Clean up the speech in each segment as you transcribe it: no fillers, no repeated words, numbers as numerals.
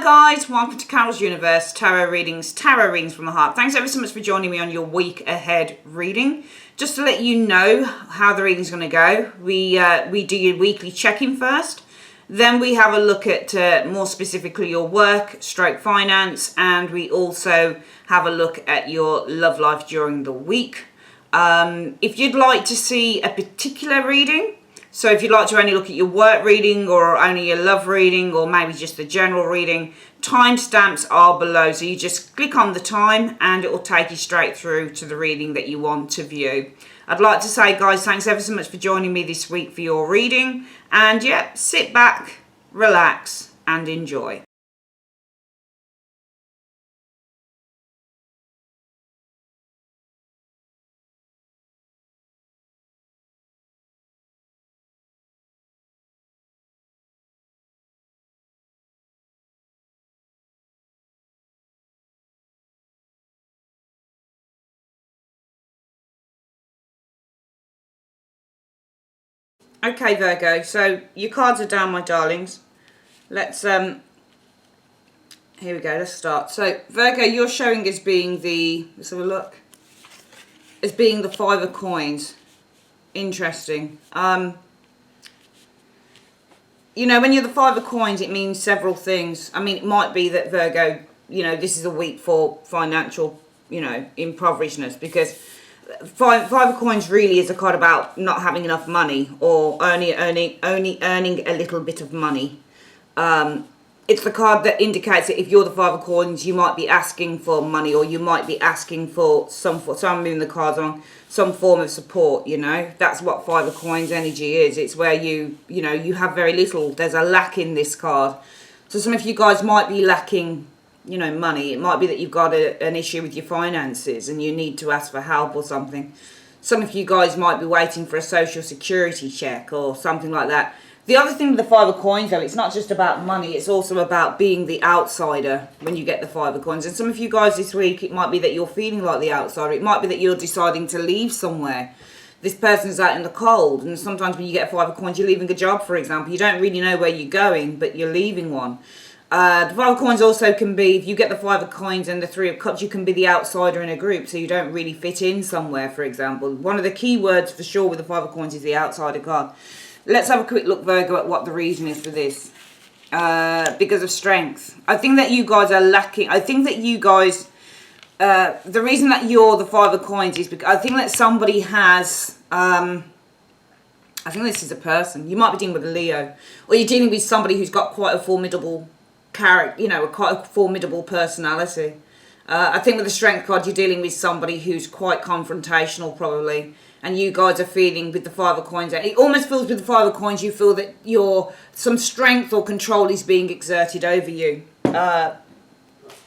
Hi guys, welcome to Carol's Universe, tarot readings from the heart. Thanks ever so much for joining me on your week ahead reading. Just to let you know how the reading's going to go, we do your weekly check-in first. Then we have a look at more specifically your work, stroke finance, and we also have a look at your love life during the week. If you'd like to see a particular reading, so if you'd like to only look at your work reading or only your love reading or maybe just the general reading, timestamps are below. So you just click on the time and it will take you straight through to the reading that you want to view. I'd like to say, guys, thanks ever so much for joining me this week for your reading. And yeah, sit back, relax and enjoy. Okay, Virgo, so your cards are down, my darlings. Let's, here we go, let's start. So, Virgo, you're showing as being the, let's have a look, as being the Five of Coins. Interesting. You know, when you're the Five of Coins, it means several things. I mean, it might be that Virgo, you know, this is a week for financial, you know, impoverishedness, because Five of Coins really is a card about not having enough money or only earning a little bit of money. It's the card that indicates that if you're the Five of Coins, you might be asking for money, or you might be asking for so I'm moving the cards on some form of support. You know, that's what Five of Coins energy is. It's where you know, you have very little. There's a lack in this card. So some of you guys might be lacking, you know, money. It might be that you've got an issue with your finances and you need to ask for help or something. Some of you guys might be waiting for a social security check or something like that. The other thing with the Five of Coins, though, it's not just about money, it's also about being the outsider when you get the Five of Coins. And some of you guys this week, it might be that you're feeling like the outsider. It might be that you're deciding to leave somewhere. This person's out in the cold, and sometimes when you get a Five of Coins, you're leaving a job, for example. You don't really know where you're going, but you're leaving one. The Five of Coins also can be, if you get the Five of Coins and the Three of Cups, you can be the outsider in a group, so you don't really fit in somewhere, for example. One of the key words for sure with the Five of Coins is the outsider card. Let's have a quick look, Virgo, at what the reason is for this. Because of strength. I think that you guys are lacking. I think that you guys, the reason that you're the Five of Coins is because I think that somebody has, I think this is a person. You might be dealing with a Leo. Or you're dealing with somebody who's got quite a formidable character, you know, quite a formidable personality. I think with the Strength card, you're dealing with somebody who's quite confrontational, probably. And you guys are feeling with the Five of Coins. It almost feels with the Five of Coins, you feel that some strength or control is being exerted over you.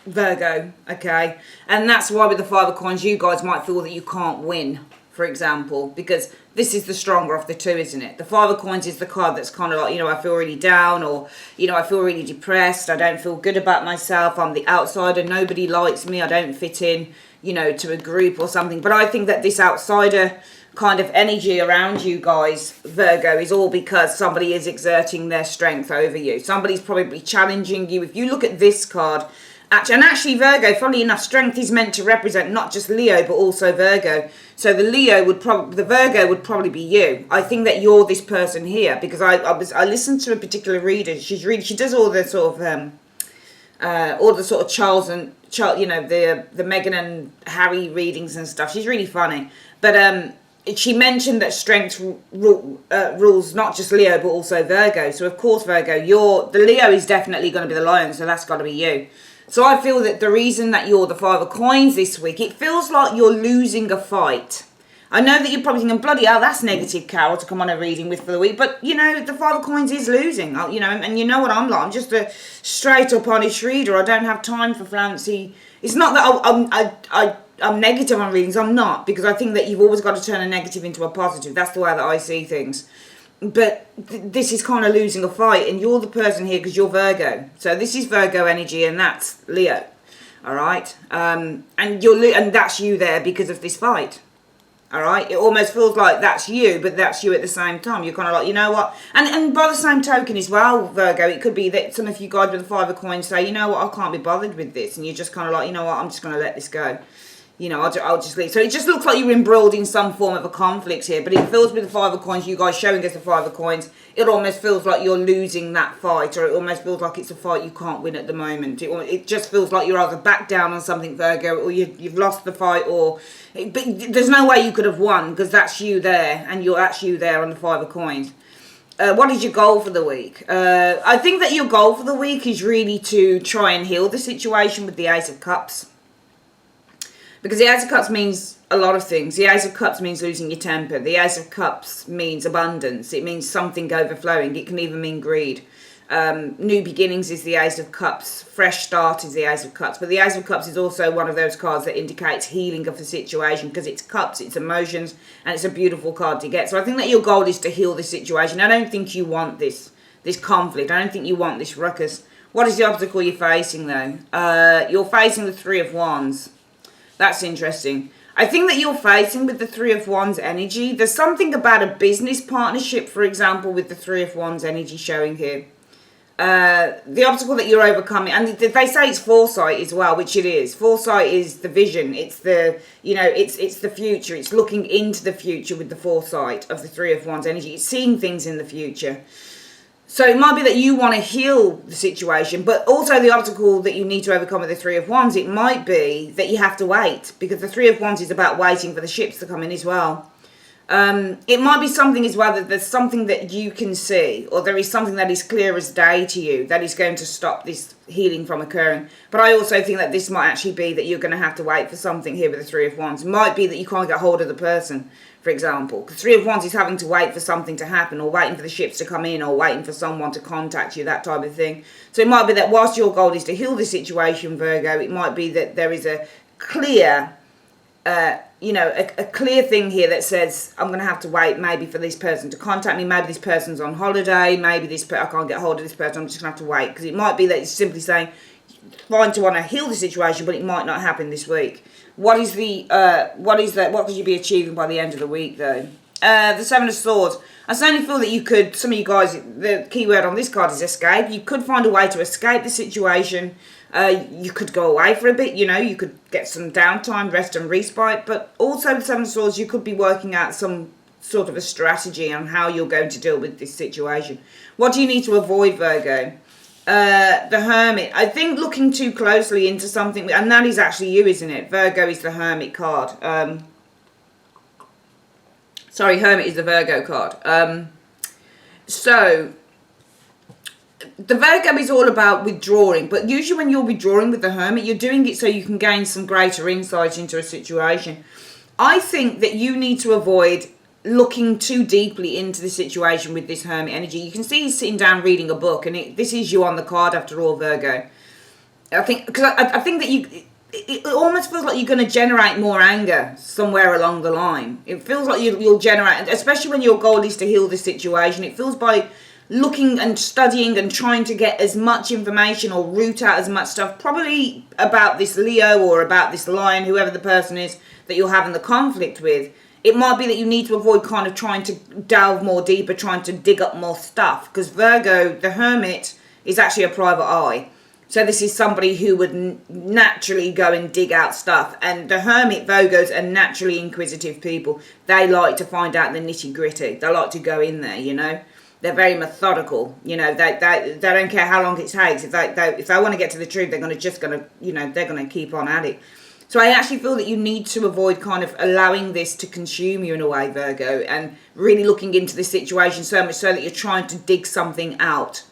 Virgo, okay? And that's why with the Five of Coins, you guys might feel that you can't win, for example, because this is the stronger of the two, isn't it? The Five of Coins is the card that's kind of like, you know, I feel really down, or, you know, I feel really depressed, I don't feel good about myself, I'm the outsider, nobody likes me, I don't fit in, you know, to a group or something. But I think that this outsider kind of energy around you guys, Virgo, is all because somebody is exerting their strength over you. Somebody's probably challenging you. If you look at this card, actually Virgo, funnily enough, strength is meant to represent not just Leo but also Virgo. So the Virgo would probably be you. I think that you're this person here, because I listened to a particular reader. She does all the sort of Charles, you know, the Meghan and Harry readings and stuff. She's really funny, but she mentioned that strength rules not just Leo but also Virgo. So of course, Virgo, the Leo is definitely going to be the lion, so that's got to be you. So I feel that the reason that you're the Five of Coins this week, it feels like you're losing a fight. I know that you're probably thinking, bloody hell, that's negative, Carol, to come on a reading with for the week. But, you know, the Five of Coins is losing, you know, and you know what I'm like. I'm just a straight up honest reader. I don't have time for fancy. It's not that I'm negative on readings. I'm not, because I think that you've always got to turn a negative into a positive. That's the way that I see things. But this is kind of losing a fight, and you're the person here because you're Virgo. So this is Virgo energy, and that's Leo. All right, and that's you there because of this fight. All right, it almost feels like that's you, but that's you at the same time. You're kind of like, you know what? And by the same token as well, Virgo, it could be that some of you guys with the Five of Coins say, you know what, I can't be bothered with this, and you're just kind of like, you know what, I'm just going to let this go. You know, I'll just leave. So it just looks like you're embroiled in some form of a conflict here. But it feels with the Five of Coins, you guys showing us the Five of Coins, it almost feels like you're losing that fight. Or it almost feels like it's a fight you can't win at the moment. It just feels like you're either back down on something, Virgo, or you've lost the fight. But there's no way you could have won, because that's you there. And that's you there on the Five of Coins. What is your goal for the week? I think that your goal for the week is really to try and heal the situation with the Ace of Cups. Because the Ace of Cups means a lot of things. The Ace of Cups means losing your temper. The Ace of Cups means abundance. It means something overflowing. It can even mean greed. New beginnings is the Ace of Cups. Fresh start is the Ace of Cups. But the Ace of Cups is also one of those cards that indicates healing of the situation, because it's cups, it's emotions, and it's a beautiful card to get. So I think that your goal is to heal the situation. I don't think you want this conflict. I don't think you want this ruckus. What is the obstacle you're facing, though? You're facing the Three of Wands. That's interesting. I think that you're facing with the Three of Wands energy. There's something about a business partnership, for example, with the Three of Wands energy showing here. The obstacle that you're overcoming, and they say it's foresight as well, which it is. Foresight is the vision. It's the, it's the future. It's looking into the future with the foresight of the Three of Wands energy. It's seeing things in the future. So it might be that you want to heal the situation, but also the obstacle that you need to overcome with the Three of Wands, it might be that you have to wait, because the Three of Wands is about waiting for the ships to come in as well. It might be something as well that there's something that you can see, or there is something that is clear as day to you that is going to stop this healing from occurring. But I also think that this might actually be that you're going to have to wait for something here with the Three of Wands. It might be that you can't get hold of the person, for example. The Three of Wands is having to wait for something to happen, or waiting for the ships to come in, or waiting for someone to contact you, that type of thing. So it might be that whilst your goal is to heal the situation, Virgo, it might be that there is a clear, a clear thing here that says, I'm going to have to wait maybe for this person to contact me. Maybe this person's on holiday. Maybe I can't get hold of this person. I'm just going to have to wait. Because it might be that it's simply saying, fine to want to heal the situation, but it might not happen this week. What could you be achieving by the end of the week, though? The Seven of Swords. I certainly feel that you could, some of you guys, the key word on this card is escape. You could find a way to escape the situation. You could go away for a bit, you could get some downtime, rest and respite. But also with Seven of Swords, you could be working out some sort of a strategy on how you're going to deal with this situation. What do you need to avoid, Virgo? The Hermit. I think looking too closely into something, and that is actually you, isn't it? Virgo is the Hermit card. Sorry, Hermit is the Virgo card. So the Virgo is all about withdrawing, but usually when you're withdrawing with the Hermit, you're doing it so you can gain some greater insight into a situation. I think that you need to avoid looking too deeply into the situation with this Hermit energy. You can see he's sitting down reading a book, and this is you on the card after all, Virgo. I think, because I think that it almost feels like you're going to generate more anger somewhere along the line. It feels like you'll generate, especially when your goal is to heal the situation. It feels by looking and studying and trying to get as much information or root out as much stuff, probably about this Leo or about this Lion, whoever the person is that you're having the conflict with. It might be that you need to avoid kind of trying to delve more deeper, trying to dig up more stuff. Because Virgo, the Hermit, is actually a private eye. So this is somebody who would naturally go and dig out stuff. And the Hermit, Virgos, are naturally inquisitive people. They like to find out the nitty gritty. They like to go in there, They're very methodical. They don't care how long it takes. If they want to get to the truth, they're going to keep on at it. So I actually feel that you need to avoid kind of allowing this to consume you in a way, Virgo, and really looking into the situation so much so that you're trying to dig something out.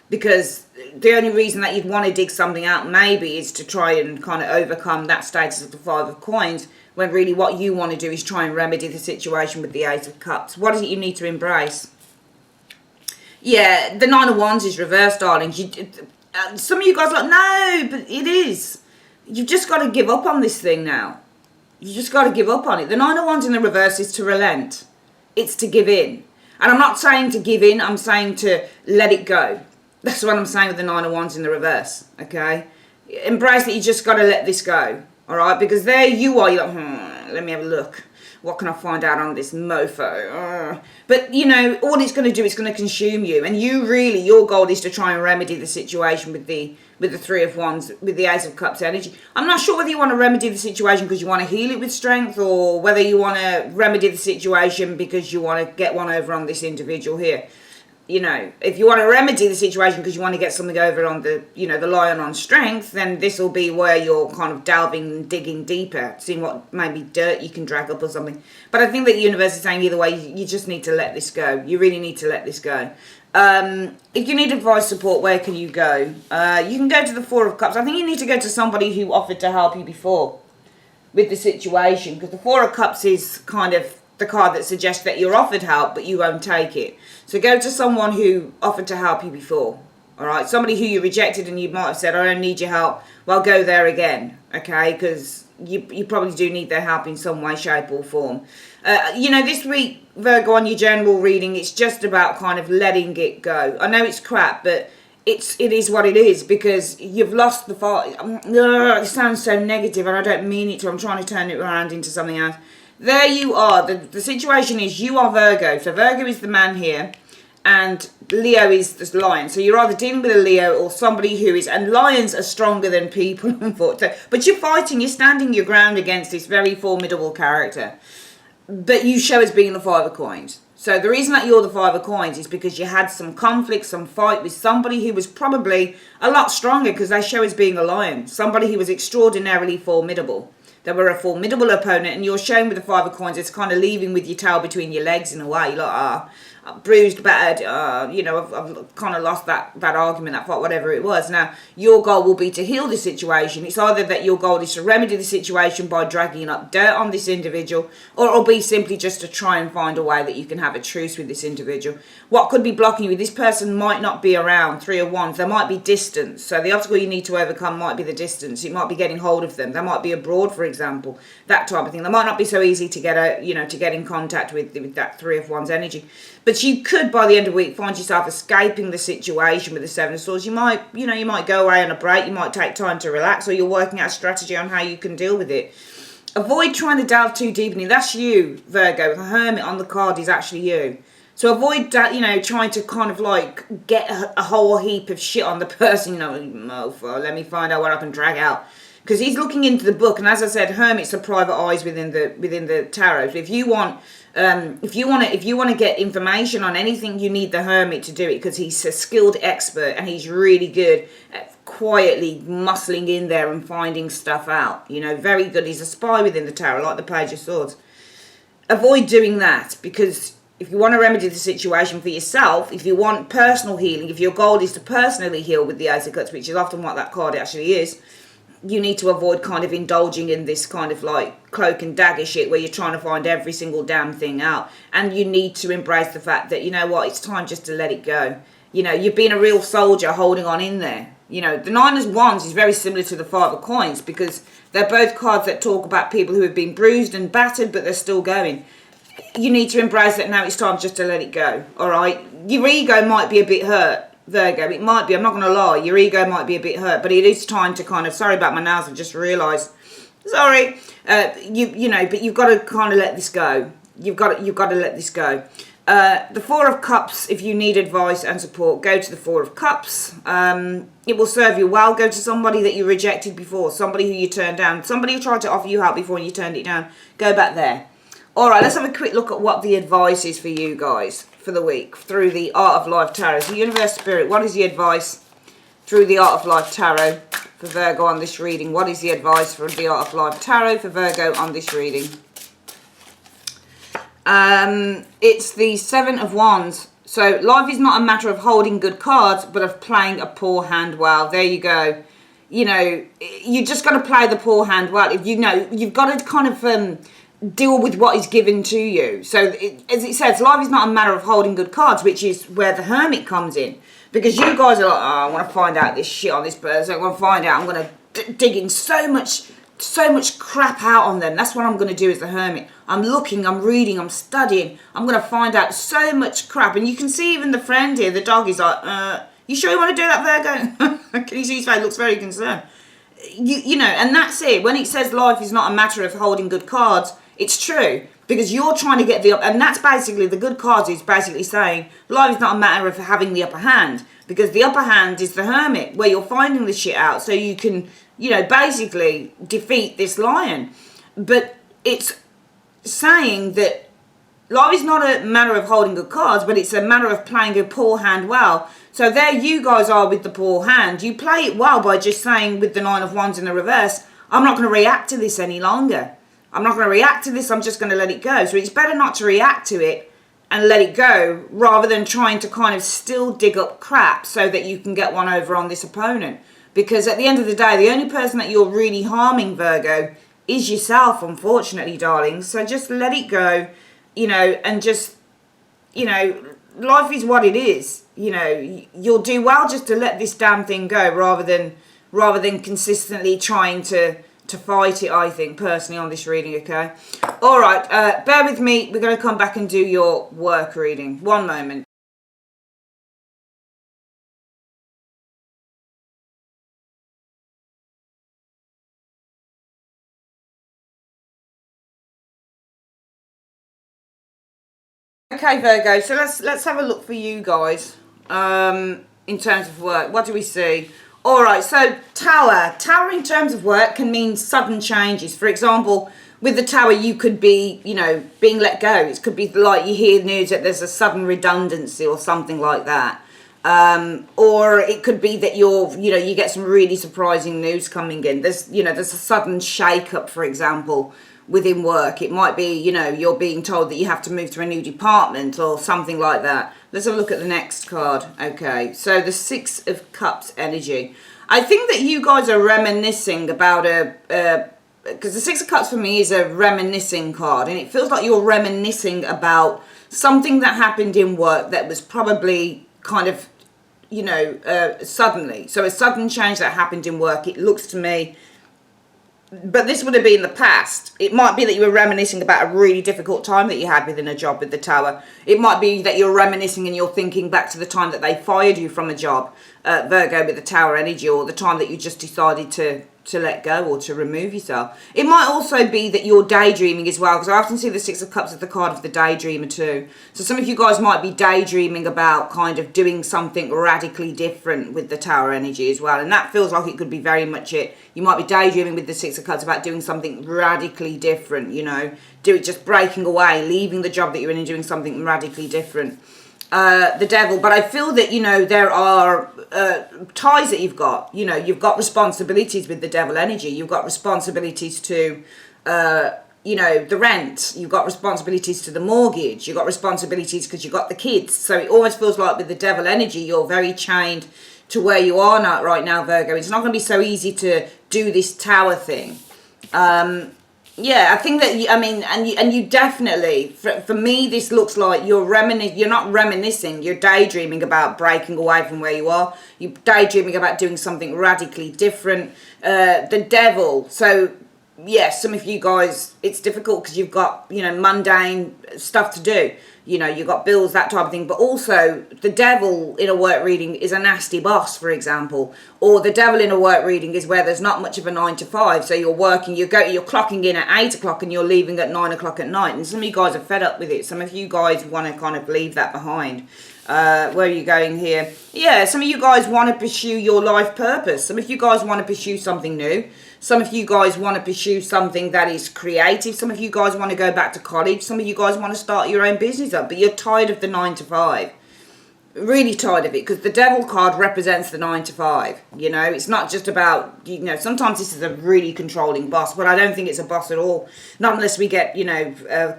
Because the only reason that you'd want to dig something out maybe is to try and kind of overcome that status of the Five of Coins, when really what you want to do is try and remedy the situation with the Eight of Cups. What is it you need to embrace? Yeah, the Nine of Wands is reversed, darling. Some of you guys are like, no, but it is. You've just got to give up on this thing now. You just got to give up on it. The Nine of Wands in the reverse is to relent. It's to give in. And I'm not saying to give in. I'm saying to let it go. That's what I'm saying with the Nine of Wands in the reverse. Okay? Embrace that you just got to let this go. All right? Because there you are. You're like, let me have a look. What can I find out on this mofo? But, you know, all it's going to do is going to consume you. And you really, your goal is to try and remedy the situation with the Three of Wands, with the Ace of Cups energy. I'm not sure whether you want to remedy the situation because you want to heal it with strength, or whether you want to remedy the situation because you want to get one over on this individual here. You know, if you want to remedy the situation because you want to get something over on the, you know, the Lion on strength, then this will be where you're kind of delving and digging deeper, seeing what maybe dirt you can drag up or something. But I think that the universe is saying either way, you just need to let this go. You really need to let this go. If you need advice, support, where can you go? You can go to the Four of Cups. I think you need to go to somebody who offered to help you before with the situation, because the Four of Cups is kind of the card that suggests that you're offered help but you won't take it. So go to someone who offered to help you before, all right? Somebody who you rejected and you might have said, I don't need your help. Well, go there again, okay? Because you probably do need their help in some way, shape or form. You know, this week, Virgo, on your general reading, it's just about kind of letting it go. I know it's crap, but it is what it is, because you've lost the fight. It sounds so negative and I don't mean it to. I'm trying to turn it around into something else. There you are. The situation is you are Virgo. So Virgo is the man here and Leo is the lion. So you're either dealing with a Leo or somebody who is... And lions are stronger than people, unfortunately. But you're fighting, you're standing your ground against this very formidable character. But you show as being the Five of Coins. So the reason that you're the Five of Coins is because you had some conflict, some fight with somebody who was probably a lot stronger, because they show as being a lion. Somebody who was extraordinarily formidable. They were a formidable opponent, and you're shown with the Five of Coins, it's kind of leaving with your tail between your legs in a way. Like, bruised, battered, you know, I've kind of lost that argument, that fight, whatever it was. Now, your goal will be to heal the situation. It's either that your goal is to remedy the situation by dragging up dirt on this individual, or it'll be simply just to try and find a way that you can have a truce with this individual. What could be blocking you? This person might not be around, Three of Wands. There might be distance. So the obstacle you need to overcome might be the distance. It might be getting hold of them. They might be abroad, for example, that type of thing. They might not be so easy to get to get in contact with that Three of Wands energy. But you could, by the end of the week, find yourself escaping the situation with the Seven of Swords. You might go away on a break. You might take time to relax, or you're working out a strategy on how you can deal with it. Avoid trying to delve too deep in it. That's you, Virgo. The Hermit on the card is actually you. So avoid that, trying to kind of like get a whole heap of shit on the person. Mofo, let me find out what I can drag out. Because he's looking into the book, and as I said, Hermits are private eyes within the tarot. So if you want to get information on anything, you need the Hermit to do it, because he's a skilled expert and he's really good at quietly muscling in there and finding stuff out. Very good. He's a spy within the tarot, like the Page of Swords. Avoid doing that, because if you want to remedy the situation for yourself, if you want personal healing, if your goal is to personally heal with the Ace of Cups, which is often what that card actually is, you need to avoid kind of indulging in this kind of like cloak and dagger shit where you're trying to find every single damn thing out. And you need to embrace the fact that, it's time just to let it go. You've been a real soldier holding on in there. The Nine of Wands is very similar to the Five of Coins, because they're both cards that talk about people who have been bruised and battered, but they're still going. You need to embrace that now. It's time just to let it go, all right? Your ego might be a bit hurt, Virgo. It might be. I'm not going to lie. Your ego might be a bit hurt, but it is time to kind of... Sorry about my nails. I've just realised. Sorry. But you've got to kind of let this go. You've got to let this go. The Four of Cups, if you need advice and support, go to the Four of Cups. It will serve you well. Go to somebody that you rejected before, somebody who you turned down, somebody who tried to offer you help before and you turned it down. Go back there. All right, let's have a quick look at what the advice is for you guys for the week through the Art of Life Tarot. So Universe Spirit, what is the advice through the Art of Life Tarot for Virgo on this reading? What is the advice for the Art of Life Tarot for Virgo on this reading? It's the Seven of Wands. So life is not a matter of holding good cards, but of playing a poor hand well. There you go. You just got to play the poor hand well. If you've got to kind of... deal with what is given to you. So as it says, life is not a matter of holding good cards, which is where the Hermit comes in, because you guys are like, I want to find out this shit on this person. I want to find out. I'm going to dig in so much crap out on them. That's what I'm going to do as the Hermit. I'm looking, I'm reading, I'm studying. I'm going to find out so much crap. And you can see even the friend here, the dog, is like, you sure you want to do that, Virgo? Can you see his face? Looks very concerned. you know, and that's it. When it says life is not a matter of holding good cards, it's true, because you're trying to get the up, and that's basically the good cards is basically saying life is not a matter of having the upper hand, because the upper hand is the Hermit, where you're finding the shit out so you can, you know, basically defeat this lion. But it's saying that life is not a matter of holding good cards, but it's a matter of playing a poor hand well. So there you guys are with the poor hand. You play it well by just saying with the Nine of Wands in the reverse, I'm not going to react to this any longer. I'm not going to react to this. I'm just going to let it go. So it's better not to react to it and let it go, rather than trying to kind of still dig up crap so that you can get one over on this opponent. Because at the end of the day, the only person that you're really harming, Virgo, is yourself, unfortunately, darling. So just let it go, you know, and just, you know, life is what it is. You know, you'll do well just to let this damn thing go, rather than consistently trying to fight it, I think, personally, on this reading, okay? All right, bear with me. We're going to come back and do your work reading. One moment. Okay, Virgo, so let's have a look for you guys in terms of work. What do we see? All right, so Tower in terms of work can mean sudden changes. For example, with the Tower, you could be, you know, being let go. It could be like you hear news that there's a sudden redundancy or something like that. Or it could be that you get some really surprising news coming in. There's a sudden shake-up, for example, within work. It might be, you're being told that you have to move to a new department or something like that. Let's have a look at the next card. Okay, so the Six of Cups energy. I think that you guys are reminiscing about because the Six of Cups for me is a reminiscing card, and it feels like you're reminiscing about something that happened in work that was probably kind of, suddenly. So a sudden change that happened in work, it looks to me. But this would have been the past. It might be that you were reminiscing about a really difficult time that you had within a job with the Tower. It might be that you're reminiscing and you're thinking back to the time that they fired you from a job, Virgo, with the Tower energy, or the time that you just decided to let go or to remove yourself. It might also be that you're daydreaming as well, because I often see the Six of Cups as the card of the daydreamer too. So some of you guys might be daydreaming about kind of doing something radically different with the Tower energy as well, and that feels like it could be very much it. You might be daydreaming with the Six of Cups about doing something radically different, just breaking away, leaving the job that you're in and doing something radically different. The Devil, but I feel that there are ties that you've got. You've got responsibilities with the Devil energy. You've got responsibilities to the rent. You've got responsibilities to the mortgage. You've got responsibilities because you've got the kids. So it almost feels like with the Devil energy, you're very chained to where you are now, right now, Virgo. It's not going to be so easy to do this Tower thing. Yeah, I think that you definitely, for me, this looks like you're not reminiscing, you're daydreaming about breaking away from where you are. You're daydreaming about doing something radically different. The Devil. So yes, some of you guys, it's difficult because you've got mundane stuff to do. You've got bills, that type of thing. But also, the Devil in a work reading is a nasty boss, for example. Or the Devil in a work reading is where there's not much of a 9 to 5. So you're working, you're clocking in at 8 o'clock and you're leaving at 9 o'clock at night. And some of you guys are fed up with it. Some of you guys want to kind of leave that behind. Where are you going here? Yeah, some of you guys want to pursue your life purpose. Some of you guys want to pursue something new. Some of you guys want to pursue something that is creative. Some of you guys want to go back to college. Some of you guys want to start your own business up. But you're tired of the 9 to 5. Really tired of it, because the Devil card represents the 9 to 5. It's not just about, sometimes this is a really controlling boss, but I don't think it's a boss at all. Not unless we get,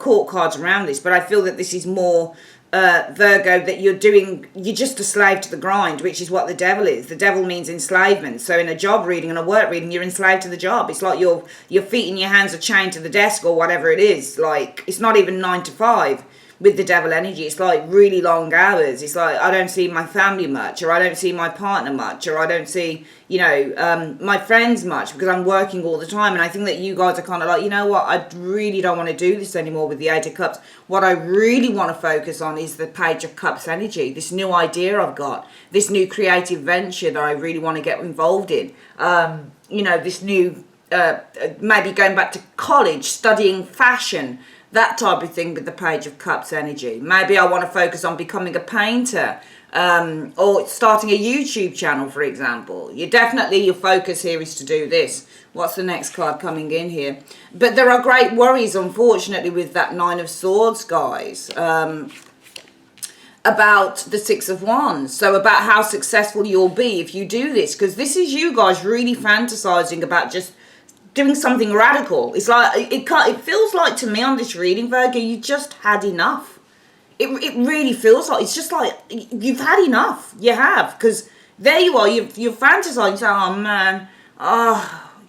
court cards around this. But I feel that this is more Virgo, that you're just a slave to the grind, which is what the Devil is. The Devil means enslavement. So in a job reading and a work reading, you're enslaved to the job. It's like your feet and your hands are chained to the desk or whatever it is. Like, it's not even 9 to 5. with the devil energy. It's like really long hours. It's like I don't see my family much, or I don't see my partner much, or I don't see, my friends much, because I'm working all the time. And I think that you guys are kind of like, you know what, I really don't want to do this anymore with the Eight of Cups. What I really want to focus on is the Page of Cups energy, this new idea I've got, this new creative venture that I really want to get involved in. This new, maybe going back to college, studying fashion, that type of thing with the Page of Cups energy. Maybe I want to focus on becoming a painter, or starting a YouTube channel, for example. Your focus here is to do this. What's the next card coming in here? But there are great worries, unfortunately, with that Nine of Swords, guys, about the Six of Wands. So about how successful you'll be if you do this, because this is you guys really fantasizing about just doing something radical. It's like it feels like to me on this reading, Virgo, you just had enough. It really feels like it's just like you've had enough. You have, because there you are. You're fantasizing. So, oh man,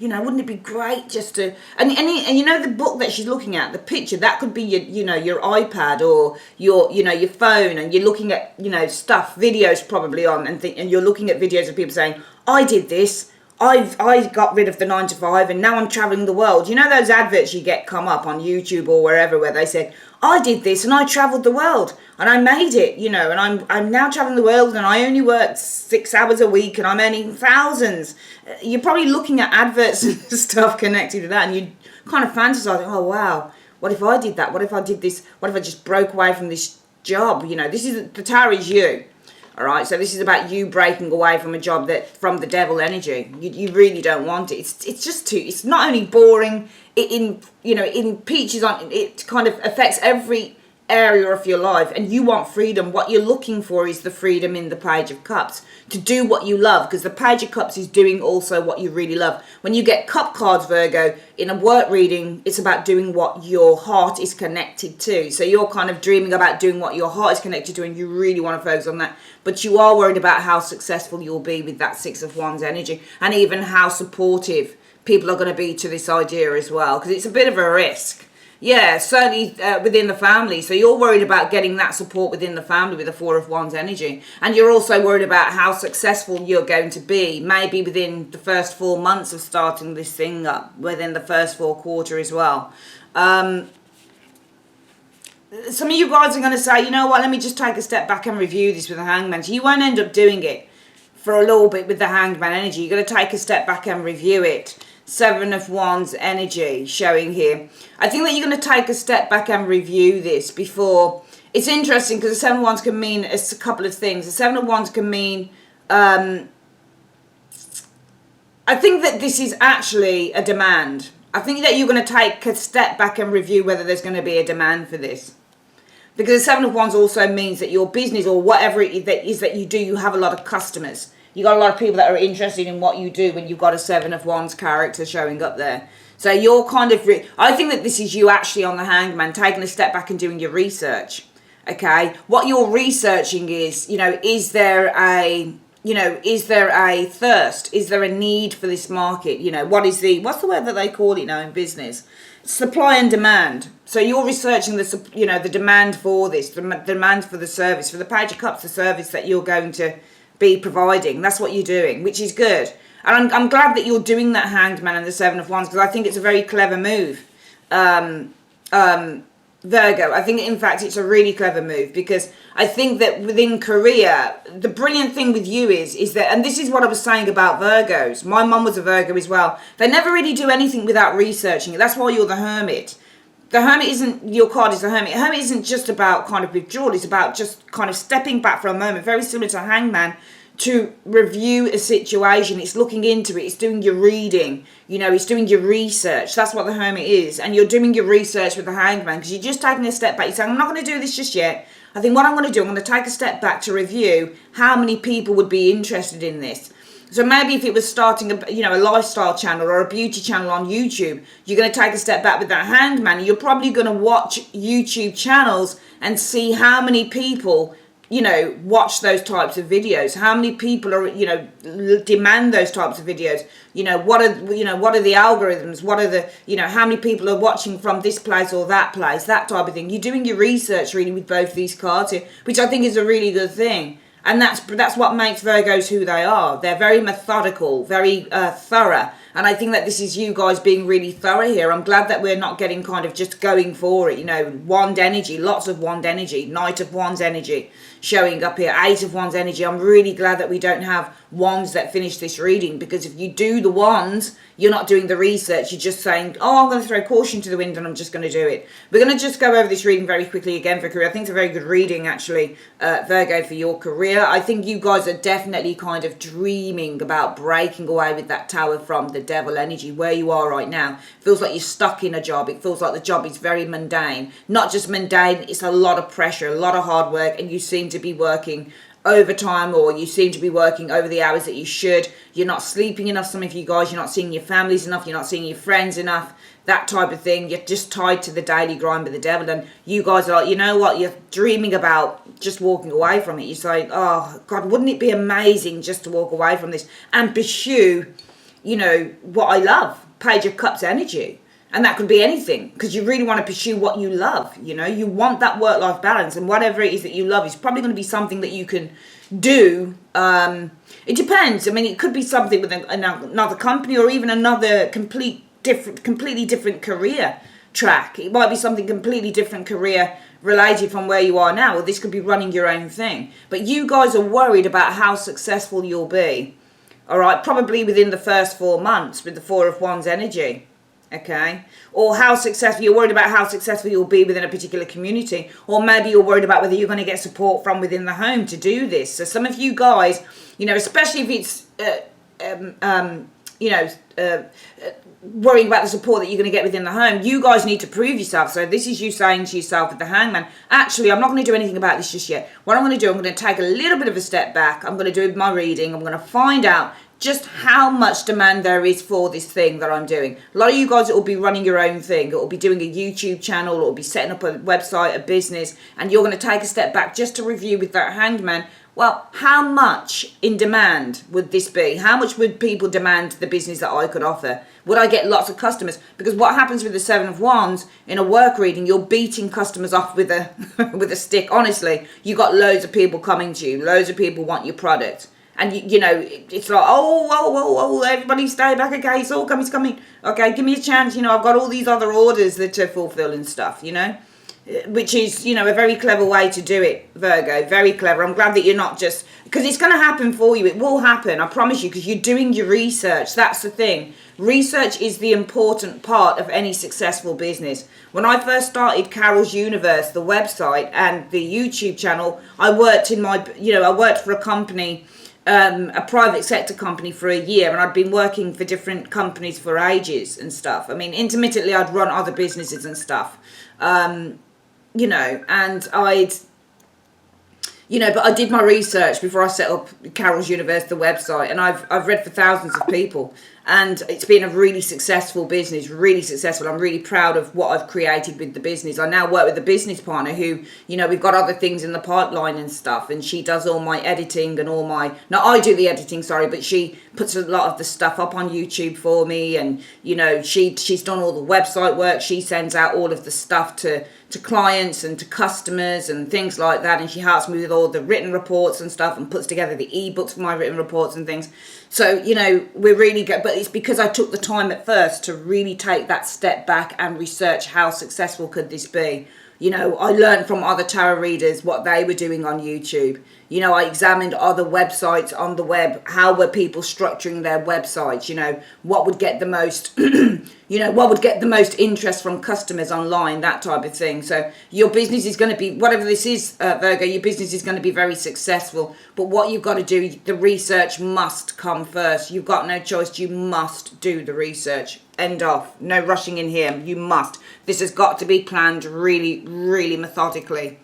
wouldn't it be great just to and the book that she's looking at, the picture that could be your iPad or your phone, and you're looking at stuff, videos probably on, and you're looking at videos of people saying, I did this. I got rid of the 9 to 5 and now I'm traveling the world. You know those adverts you get come up on YouTube or wherever where they said, I did this and I traveled the world and I made it, and I'm now traveling the world and I only work 6 hours a week and I'm earning thousands. You're probably looking at adverts and stuff connected to that, and you kind of fantasize, oh wow, what if I did that? What if I did this? What if I just broke away from this job? This is the Tower is you. All right, so this is about you breaking away from a job from the devil energy. You really don't want it. It's just too. It's not only boring. In Peaches on it kind of affects every area of your life, and you want freedom. What you're looking for is the freedom in the Page of Cups to do what you love, because the Page of Cups is doing also what you really love. When you get cup cards, Virgo, in a work reading, it's about doing what your heart is connected to. So you're kind of dreaming about doing what your heart is connected to, and you really want to focus on that. But you are worried about how successful you'll be with that Six of Wands energy, and even how supportive people are going to be to this idea as well, because it's a bit of a risk. Yeah, certainly within the family. So you're worried about getting that support within the family with the Four of Wands energy. And you're also worried about how successful you're going to be, maybe within the first 4 months of starting this thing up, within the first 4 quarters as well. Some of you guys are going to say, you know what, let me just take a step back and review this with the Hangman. So you won't end up doing it for a little bit with the Hanged Man energy. You're going to take a step back and review it. Seven of Wands energy showing here. I think that you're going to take a step back and review this before. It's interesting because the Seven of Wands can mean a couple of things. The Seven of Wands can mean, I think that this is actually a demand. I think that you're going to take a step back and review whether there's going to be a demand for this. Because the Seven of Wands also means that your business or whatever it is that you do, you have a lot of customers. You got a lot of people that are interested in what you do when you've got a Seven of Wands character showing up there. So you're kind of, I think that this is you actually on the Hanged Man, taking a step back and doing your research. Okay, what you're researching is, is there a thirst? Is there a need for this market? What's the word that they call it now in business? Supply and demand. So you're researching the demand for this, the demand for the service, for the Page of Cups, the service that you're going to be providing. That's what you're doing, which is good. And I'm glad that you're doing that, Hanged Man and the Seven of Wands, because I think it's a very clever move. Virgo, I think in fact it's a really clever move, because I think that within career, the brilliant thing with you is that, and this is what I was saying about Virgos, my mum was a Virgo as well, they never really do anything without researching it. That's why you're the Hermit. The Hermit isn't, your card is the Hermit. Hermit isn't just about kind of withdrawal, it's about just kind of stepping back for a moment, very similar to Hangman, to review a situation. It's looking into it, it's doing your reading, it's doing your research. That's what the Hermit is. And you're doing your research with the Hanged Man, because you're just taking a step back. You're saying, I'm not going to do this just yet. I think what I'm going to do, I'm going to take a step back to review how many people would be interested in this. So maybe if it was starting a lifestyle channel or a beauty channel on YouTube, you're going to take a step back with that Hanged Man. You're probably going to watch YouTube channels and see how many people watch those types of videos? How many people are, demand those types of videos? What are the algorithms? What are the, how many people are watching from this place or that place? That type of thing. You're doing your research really with both these cards here, which I think is a really good thing. And that's what makes Virgos who they are. They're very methodical, very thorough. And I think that this is you guys being really thorough here. I'm glad that we're not getting kind of just going for it. Wand energy, lots of wand energy, Knight of Wands energy showing up here, Eight of Wands energy. I'm really glad that we don't have wands that finish this reading, because if you do the wands, you're not doing the research. You're just saying, oh, I'm going to throw caution to the wind and I'm just going to do it. We're going to just go over this reading very quickly again for career. I think it's a very good reading, actually, Virgo, for your career. I think you guys are definitely kind of dreaming about breaking away with that Tower from the Devil energy. Where you are right now feels like you're stuck in a job. It feels like the job is very mundane. Not just mundane, it's a lot of pressure, a lot of hard work, and you seem to be working overtime, or you seem to be working over the hours that you should. You're not sleeping enough, some of you guys. You're not seeing your families enough. You're not seeing your friends enough. That type of thing. You're just tied to the daily grind with the devil. And you guys are like, you know what? You're dreaming about just walking away from it. You're saying, oh, God, wouldn't it be amazing just to walk away from this and pursue, what I love? Page of Cups energy. And that could be anything, because you really want to pursue what you love. You want that work-life balance, and whatever it is that you love is probably going to be something that you can do. It depends. I mean, it could be something with another company, or even another completely different career track. It might be something completely different career related from where you are now, or this could be running your own thing. But you guys are worried about how successful you'll be. All right, probably within the first 4 months with the Four of Wands energy. Okay, or how successful you're worried about, how successful you'll be within a particular community, or maybe you're worried about whether you're going to get support from within the home to do this. So some of you guys, especially if it's worrying about the support that you're going to get within the home, you guys need to prove yourself. So this is you saying to yourself with the Hangman, actually, I'm not going to do anything about this just yet. What I'm going to do, I'm going to take a little bit of a step back. I'm going to do my reading. I'm going to find out just how much demand there is for this thing that I'm doing. A lot of you guys, it will be running your own thing. It will be doing a YouTube channel, or it will be setting up a website, a business, and you're going to take a step back just to review with that Hangman. Well, how much in demand would this be? How much would people demand the business that I could offer? Would I get lots of customers? Because what happens with the Seven of Wands in a work reading, you're beating customers off with a with a stick. Honestly, you got loads of people coming to you. Loads of people want your product. And, it's like, oh, everybody stay back, okay, it's all coming, it's coming. Okay, give me a chance, I've got all these other orders that to fulfill and stuff, which is, a very clever way to do it, Virgo, very clever. I'm glad that you're not just, because it's going to happen for you. It will happen, I promise you, because you're doing your research. That's the thing. Research is the important part of any successful business. When I first started Carol's Universe, the website and the YouTube channel, I worked for a company, a private sector company, for a year, and I'd been working for different companies for ages and stuff. I mean, intermittently I'd run other businesses and stuff, and I'd, but I did my research before I set up Carol's Universe, the website, and I've read for thousands of people, and it's been a really successful business, really successful. I'm really proud of what I've created with the business. I now work with a business partner who, we've got other things in the pipeline and stuff, and she does all my editing and I do the editing, sorry, but she puts a lot of the stuff up on YouTube for me, and, she's done all the website work. She sends out all of the stuff to clients and to customers and things like that, and she helps me with all the written reports and stuff, and puts together the ebooks for my written reports and things. So we're really good, but it's because I took the time at first to really take that step back and research how successful could this be. I learned from other tarot readers what they were doing on YouTube. I examined other websites on the web. How were people structuring their websites? What would get the most, what would get the most interest from customers online, that type of thing. So your business is going to be, whatever this is, Virgo, your business is going to be very successful. But what you've got to do, the research must come first. You've got no choice. You must do the research. End off. No rushing in here. You must. This has got to be planned really, really methodically.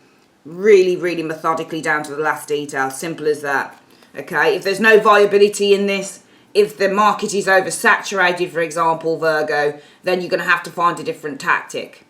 Really, really methodically down to the last detail. Simple as that. Okay? If there's no viability in this, if the market is oversaturated, for example, Virgo, then you're going to have to find a different tactic.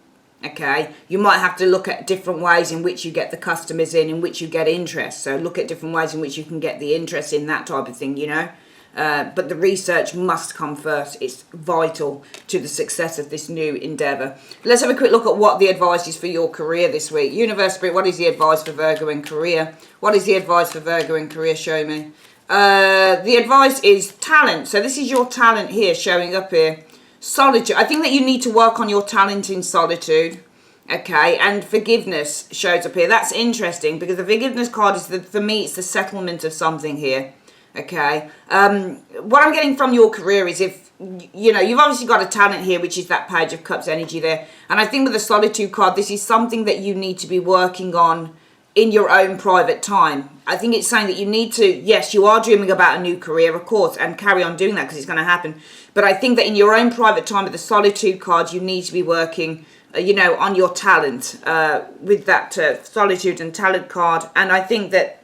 Okay, you might have to look at different ways in which you get the customers in which you get interest. So look at different ways in which you can get the interest in, that type of thing, you know. But the research must come first. It's vital to the success of this new endeavour. Let's have a quick look at what the advice is for your career this week. Universe Spirit, what is the advice for Virgo in career? What is the advice for Virgo in career? Show me. The advice is talent. So this is your talent here showing up here. Solitude. I think that you need to work on your talent in solitude. Okay, and forgiveness shows up here. That's interesting because the forgiveness card is, for me, it's the settlement of something here. Okay, what I'm getting from your career is, if you know, you've obviously got a talent here, which is that Page of Cups energy there. And I think with the Solitude card, this is something that you need to be working on in your own private time. I think it's saying that you need to, yes, you are dreaming about a new career, of course, and carry on doing that because it's going to happen. But I think that in your own private time with the Solitude card, you need to be working, you know, on your talent with that Solitude and talent card. And I think that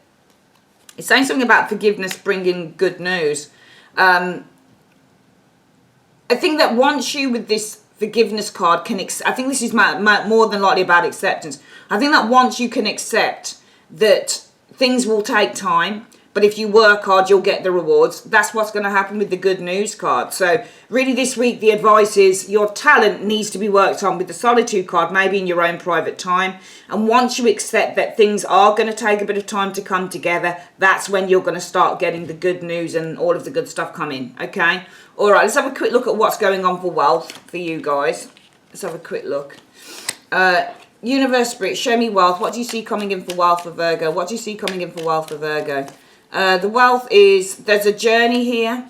it's saying something about forgiveness bringing good news. I think that once you, with this forgiveness card, can I think this is more than likely about acceptance. I think that once you can accept that things will take time, but if you work hard, you'll get the rewards. That's what's going to happen with the good news card. So really this week, the advice is your talent needs to be worked on with the Solitude card, maybe in your own private time. And once you accept that things are going to take a bit of time to come together, that's when you're going to start getting the good news and all of the good stuff coming. Okay. All right. Let's have a quick look at what's going on for wealth for you guys. Let's have a quick look. Universe Spirit, show me wealth. What do you see coming in for wealth for Virgo? What do you see coming in for wealth for Virgo? The wealth is, there's a journey here.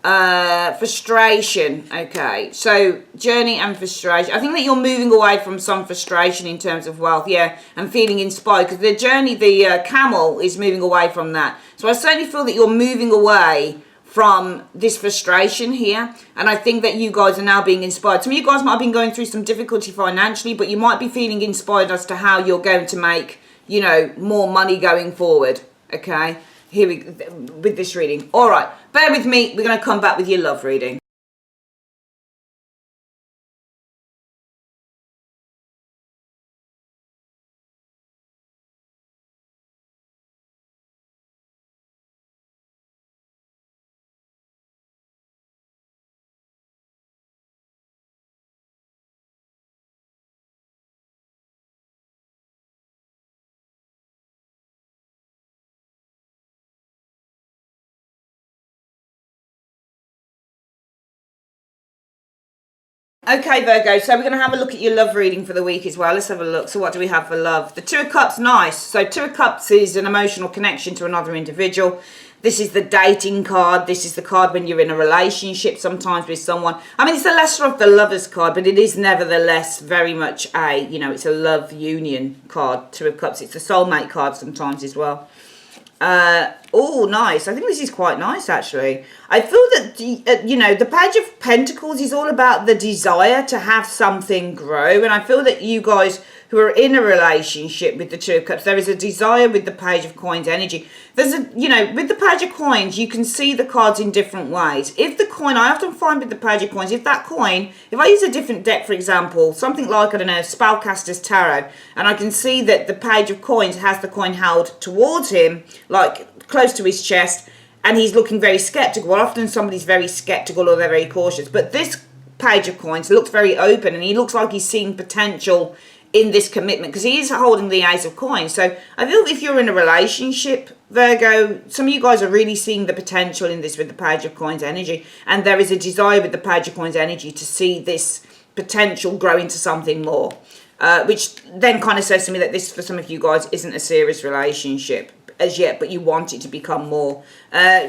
Frustration. Okay, so journey and frustration. I think that you're moving away from some frustration in terms of wealth, yeah, and feeling inspired, because the journey, the camel is moving away from that. So I certainly feel that you're moving away from this frustration here, and I think that you guys are now being inspired. Some of you guys might have been going through some difficulty financially, but you might be feeling inspired as to how you're going to make, you know, more money going forward. Okay, here we with this reading. All right, bear with me. We're going to come back with your love reading. Okay, Virgo, so we're going to have a look at your love reading for the week as well. Let's have a look. So what do we have for love? The Two of Cups, nice. So Two of Cups is an emotional connection to another individual. This is the dating card. This is the card when you're in a relationship sometimes with someone. I mean, it's the lesser of the Lovers card, but it is nevertheless very much it's a love union card, Two of Cups. It's the soulmate card sometimes as well. Oh, nice. I think this is quite nice, actually. I feel that, the Page of Pentacles is all about the desire to have something grow. And I feel that you guys who are in a relationship with the Two of Cups, there is a desire with the Page of Coins energy. There's with the Page of Coins, you can see the cards in different ways. If the coin, I often find with the Page of Coins, if I use a different deck, for example, something like, I don't know, Spellcaster's Tarot, and I can see that the Page of Coins has the coin held towards him, like close to his chest, and he's looking very skeptical. Well, often somebody's very skeptical or they're very cautious, but this Page of Coins looks very open, and he looks like he's seeing potential in this commitment because he is holding the Ace of Coins. So I feel if you're in a relationship, Virgo, some of you guys are really seeing the potential in this with the Page of Coins energy, and there is a desire with the Page of Coins energy to see this potential grow into something more, which then kind of says to me that this, for some of you guys, isn't a serious relationship as yet, but you want it to become more.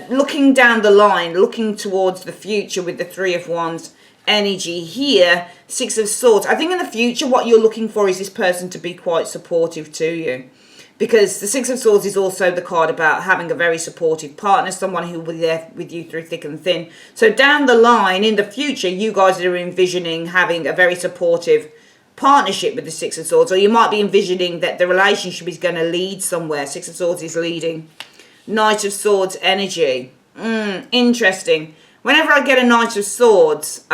Looking down the line, looking towards the future with the Three of Wands energy here, Six of Swords. I think in the future what you're looking for is this person to be quite supportive to you, because the Six of Swords is also the card about having a very supportive partner, someone who will be there with you through thick and thin. So down the line in the future, you guys are envisioning having a very supportive partnership with the Six of Swords, or you might be envisioning that the relationship is going to lead somewhere. Six of Swords is leading. Knight of Swords energy. Interesting. Whenever I get a Knight of Swords,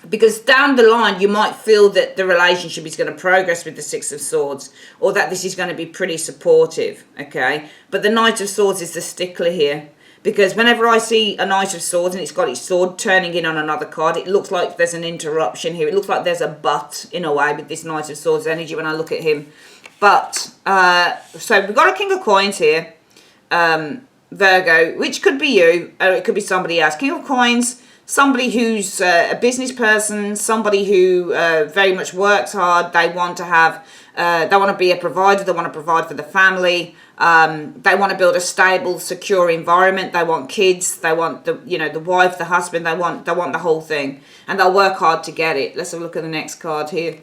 Because down the line, you might feel that the relationship is going to progress with the Six of Swords, or that this is going to be pretty supportive, okay? But the Knight of Swords is the stickler here. Because whenever I see a Knight of Swords and it's got its sword turning in on another card, it looks like there's an interruption here. It looks like there's a but, in a way, with this Knight of Swords energy when I look at him. But, so we've got a King of Coins here, Virgo, which could be you, or it could be somebody else. King of Coins, somebody who's a business person, somebody who very much works hard. They want to have, they want to be a provider. They want to provide for the family. They want to build a stable, secure environment. They want kids. They want the, you know, the wife, the husband. They want the whole thing, and they'll work hard to get it. Let's have a look at the next card here.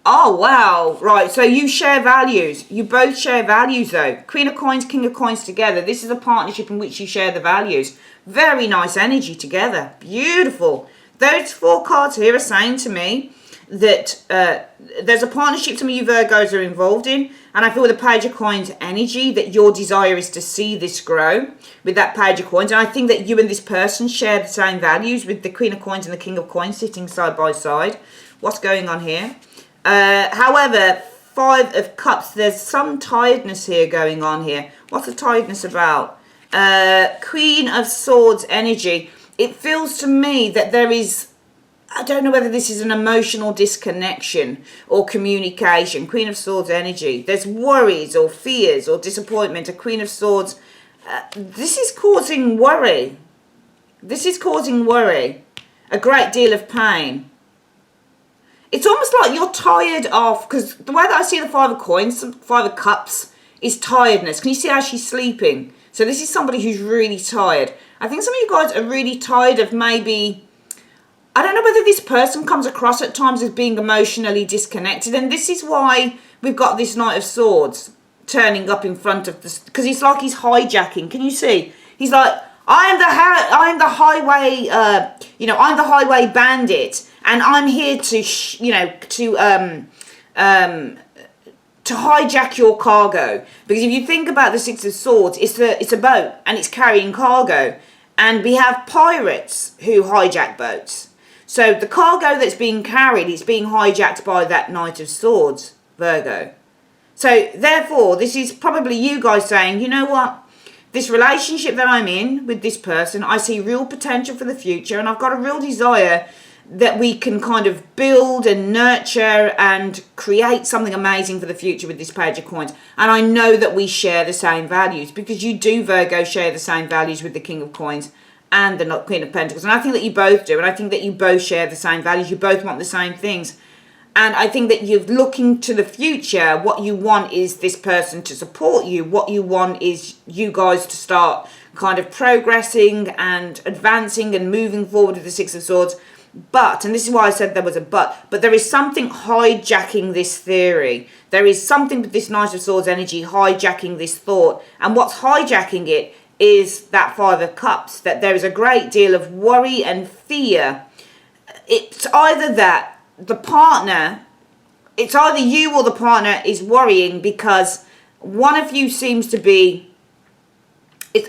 Oh, wow. Right. So you share values. You both share values, though. Queen of Coins, King of Coins together. This is a partnership in which you share the values. Very nice energy together. Beautiful. Those 4 cards here are saying to me that there's a partnership some of you Virgos are involved in. And I feel with the Page of Coins energy that your desire is to see this grow with that Page of Coins. And I think that you and this person share the same values with the Queen of Coins and the King of Coins sitting side by side. What's going on here? However, 5 of Cups, there's some tiredness here going on here. What's the tiredness about? Queen of Swords energy. It feels to me that there is, I don't know whether this is an emotional disconnection or communication. Queen of Swords energy. There's worries or fears or disappointment. A Queen of Swords. This is causing worry. This is causing worry. A great deal of pain. It's almost like you're tired of, because the way that I see the 5 of Coins, 5 of Cups, is tiredness. Can you see how she's sleeping? So this is somebody who's really tired. I think some of you guys are really tired of maybe, I don't know whether this person comes across at times as being emotionally disconnected. And this is why we've got this Knight of Swords turning up in front of this, because it's like he's hijacking. Can you see? He's like, I'm the highway, I'm the highway bandit. And I'm here to, to hijack your cargo. Because if you think about the Six of Swords, it's a boat and it's carrying cargo. And we have pirates who hijack boats. So the cargo that's being carried is being hijacked by that Knight of Swords, Virgo. So therefore, this is probably you guys saying, you know what? This relationship that I'm in with this person, I see real potential for the future. And I've got a real desire that we can kind of build and nurture and create something amazing for the future with this Page of Coins. And I know that we share the same values, because you do, Virgo, share the same values with the King of Coins and the Queen of Pentacles. And I think that you both do. And I think that you both share the same values. You both want the same things. And I think that you're looking to the future. What you want is this person to support you. What you want is you guys to start kind of progressing and advancing and moving forward with the Six of Swords. But, and this is why I said there was a but there is something hijacking this theory. There is something with this Knight of Swords energy hijacking this thought. And what's hijacking it is that 5 of Cups, that there is a great deal of worry and fear. It's either that the partner, it's either you or the partner is worrying because one of you seems to be,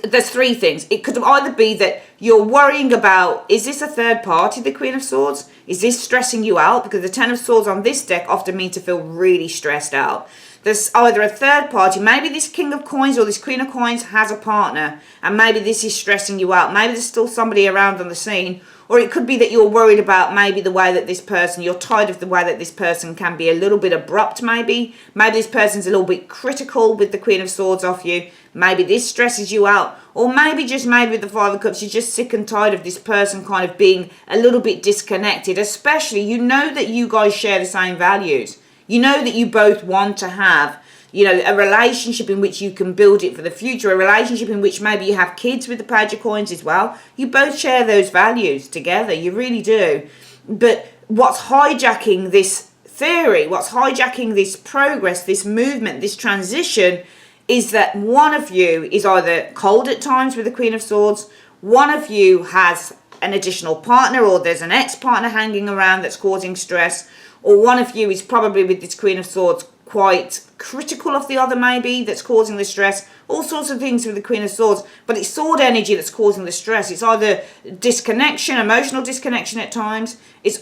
there's 3 things. It could either be that you're worrying about, is this a third party, the Queen of Swords? Is this stressing you out? Because the 10 of Swords on this deck often mean to feel really stressed out. There's either a third party, maybe this King of Coins or this Queen of Coins has a partner, and maybe this is stressing you out. Maybe there's still somebody around on the scene. Or it could be that you're worried about maybe the way that this person, you're tired of the way that this person can be a little bit abrupt maybe. Maybe this person's a little bit critical with the Queen of Swords off you. Maybe this stresses you out. Or maybe just maybe with the 5 of Cups, you're just sick and tired of this person kind of being a little bit disconnected. Especially, you know that you guys share the same values. You know that you both want to have, you know, a relationship in which you can build it for the future, a relationship in which maybe you have kids with the Page of Coins as well. You both share those values together, you really do. But what's hijacking this theory, what's hijacking this progress, this movement, this transition, is that one of you is either cold at times with the Queen of Swords, one of you has an additional partner, or there's an ex-partner hanging around that's causing stress, or one of you is probably with this Queen of Swords quite critical of the other, maybe, that's causing the stress. All sorts of things with the Queen of Swords, but it's sword energy that's causing the stress. It's either disconnection, emotional disconnection at times. It's,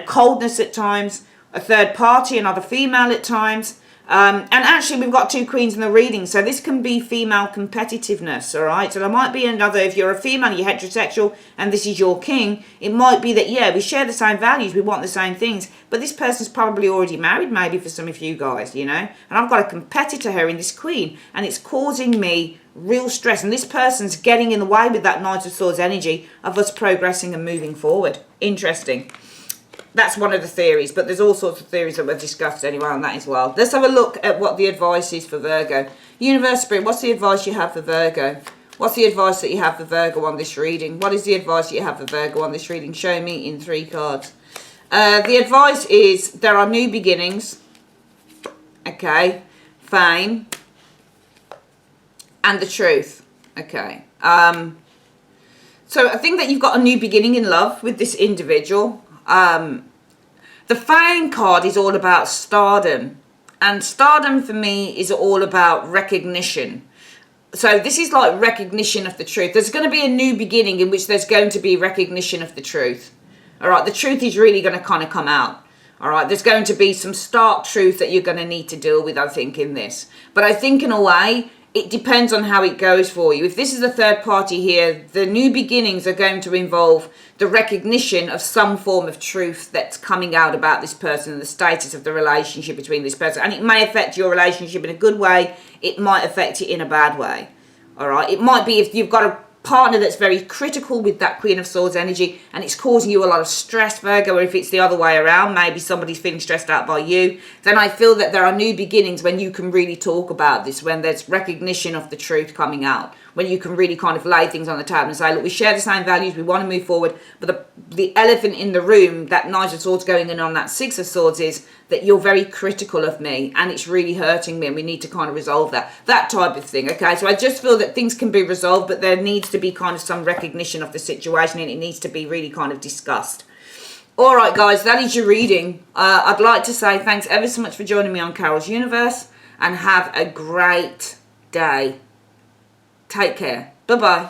coldness at times, a third party, another female at times. And actually, we've got two queens in the reading, so this can be female competitiveness, all right? So there might be another, if you're a female, you're heterosexual, and this is your king, it might be that, yeah, we share the same values, we want the same things, but this person's probably already married, maybe, for some of you guys, you know? And I've got a competitor here in this queen, and it's causing me real stress, and this person's getting in the way with that Knight of Swords energy of us progressing and moving forward. Interesting. That's one of the theories, but there's all sorts of theories that were discussed anyway on that as well. Let's have a look at what the advice is for Virgo. Universe Spirit, what's the advice you have for Virgo? What's the advice that you have for Virgo on this reading? What is the advice you have for Virgo on this reading? Show me in 3 cards. The advice is there are new beginnings. Okay. Fame. And the truth. Okay. So I think that you've got a new beginning in love with this individual. The Fame card is all about stardom, and stardom for me is all about recognition. So this is like recognition of the truth. There's going to be a new beginning in which there's going to be recognition of the truth. All right, the truth is really going to kind of come out. All right, there's going to be some stark truth that you're going to need to deal with, I think, in this. But I think in a way, it depends on how it goes for you. If this is a third party here, the new beginnings are going to involve the recognition of some form of truth that's coming out about this person and the status of the relationship between this person. And it may affect your relationship in a good way. It might affect it in a bad way. All right. It might be if you've got a partner that's very critical with that Queen of Swords energy and it's causing you a lot of stress, Virgo, or if it's the other way around, maybe somebody's feeling stressed out by you, then I feel that there are new beginnings when you can really talk about this, when there's recognition of the truth coming out, when you can really kind of lay things on the table and say, look, we share the same values, we want to move forward, but the elephant in the room, that Knight of Swords going in on that Six of Swords, is that you're very critical of me and it's really hurting me and we need to kind of resolve that type of thing. Okay, so I just feel that things can be resolved, but there needs to be kind of some recognition of the situation and it needs to be really kind of discussed. All right, guys, that is your reading. I'd like to say thanks ever so much for joining me on Carol's Universe and have a great day. Take care. Bye-bye.